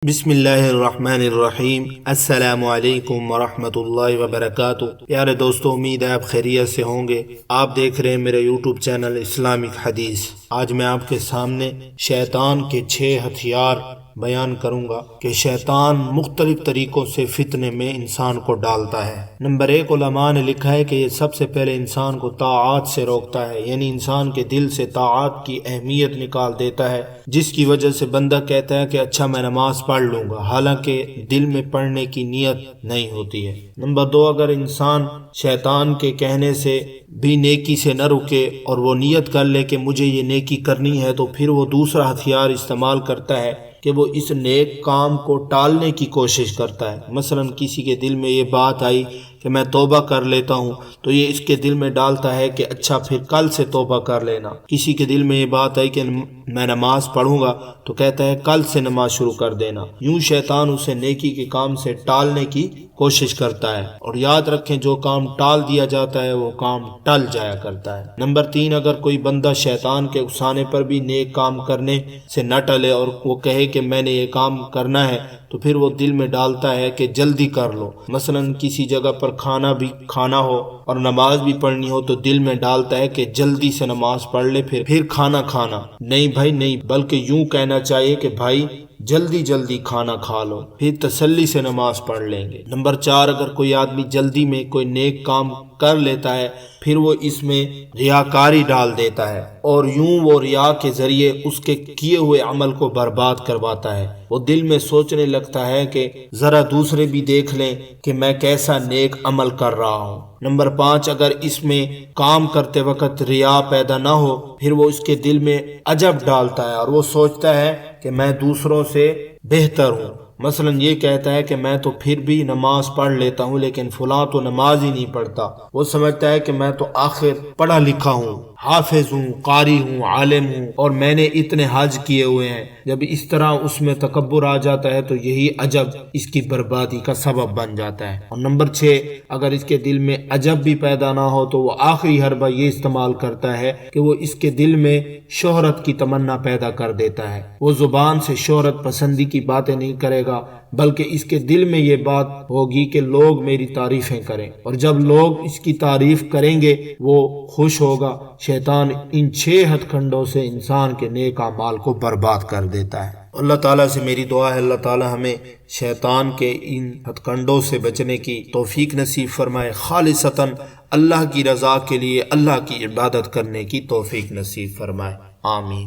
بسم اللہ الرحمن الرحیم۔ السلام علیکم ورحمۃ اللہ وبرکاتہ۔ پیارے دوستو، امید ہے آپ خیریت سے ہوں گے۔ آپ دیکھ رہے ہیں میرے یوٹیوب چینل اسلامک حدیث۔ آج میں آپ کے سامنے شیطان کے 6 ہتھیار بیان کروں گا کہ شیطان مختلف طریقوں سے فتنے میں انسان کو ڈالتا ہے۔ نمبر 1، علماء نے لکھا ہے کہ یہ سب سے پہلے انسان کو طاعات سے روکتا ہے، یعنی انسان کے دل سے طاعات کی اہمیت نکال دیتا ہے، جس کی وجہ سے بندہ کہتا ہے کہ اچھا میں نماز پڑھ لوں گا، حالانکہ دل میں پڑھنے کی نیت نہیں ہوتی ہے۔ نمبر 2، اگر انسان شیطان کے کہنے سے بھی نیکی سے نہ رکے اور وہ نیت کر لے کہ مجھے یہ نیکی کرنی ہے، تو پھر وہ دوسرا ہتھیار استعمال کرتا ہے کہ وہ اس نیک کام کو ٹالنے کی کوشش کرتا ہے۔ مثلا کسی کے دل میں یہ بات آئی کہ میں توبہ کر لیتا ہوں، تو یہ اس کے دل میں ڈالتا ہے کہ اچھا پھر کل سے توبہ کر لینا۔ کسی کے دل میں یہ بات آئی کہ میں نماز پڑھوں گا، تو کہتا ہے کل سے نماز شروع کر دینا۔ یوں شیطان اسے نیکی کے کام سے ٹالنے کی کوشش کرتا ہے، اور یاد رکھیں جو کام ٹال دیا جاتا ہے وہ کام ٹل جایا کرتا ہے۔ نمبر 3، اگر کوئی بندہ شیطان کے اکسانے پر بھی نیک کام کرنے سے نہ ٹلے اور وہ کہے کہ میں نے یہ کام کرنا ہے، تو پھر وہ دل میں ڈالتا ہے کہ جلدی کر لو۔ مثلا کسی جگہ پر کھانا بھی کھانا ہو اور نماز بھی پڑھنی ہو، تو دل میں ڈالتا ہے کہ جلدی سے نماز پڑھ لے پھر کھانا کھانا۔ نہیں بھائی نہیں، بلکہ یوں کہنا چاہیے کہ بھائی جلدی جلدی کھانا کھا لو، پھر تسلی سے نماز پڑھ لیں گے۔ نمبر 4، اگر کوئی آدمی جلدی میں کوئی نیک کام کر لیتا ہے، پھر وہ اس میں ریاکاری ڈال دیتا ہے، اور یوں وہ ریا کے ذریعے اس کے کیے ہوئے عمل کو برباد کرواتا ہے۔ وہ دل میں سوچنے لگتا ہے کہ ذرا دوسرے بھی دیکھ لیں کہ میں کیسا نیک عمل کر رہا ہوں۔ نمبر 5، اگر اس میں کام کرتے وقت ریا پیدا نہ ہو، پھر وہ اس کے دل میں عجب ڈالتا ہے اور وہ سوچتا ہے کہ میں دوسروں سے بہتر ہوں۔ مثلا یہ کہتا ہے کہ میں تو پھر بھی نماز پڑھ لیتا ہوں، لیکن فلاں تو نماز ہی نہیں پڑھتا۔ وہ سمجھتا ہے کہ میں تو آخر پڑھا لکھا ہوں، حافظ ہوں، قاری ہوں، عالم ہوں، اور میں نے اتنے حج کیے ہوئے ہیں۔ جب اس طرح اس میں تکبر آ جاتا ہے تو یہی عجب اس کی بربادی کا سبب بن جاتا ہے۔ اور نمبر 6، اگر اس کے دل میں عجب بھی پیدا نہ ہو، تو وہ آخری حربہ یہ استعمال کرتا ہے کہ وہ اس کے دل میں شہرت کی تمنا پیدا کر دیتا ہے۔ وہ زبان سے شہرت پسندی کی باتیں نہیں کرے گا، بلکہ اس کے دل میں یہ بات ہوگی کہ لوگ میری تعریفیں کریں، اور جب لوگ اس کی تعریف کریں گے وہ خوش ہوگا۔ شیطان ان 6 ہتھ کنڈوں سے انسان کے نیک اعمال کو برباد کر دیتا ہے۔ اللہ تعالیٰ سے میری دعا ہے اللہ تعالیٰ ہمیں شیطان کے ان ہتھ کنڈوں سے بچنے کی توفیق نصیب فرمائے، خالصتاً اللہ کی رضا کے لیے اللہ کی عبادت کرنے کی توفیق نصیب فرمائے، آمین۔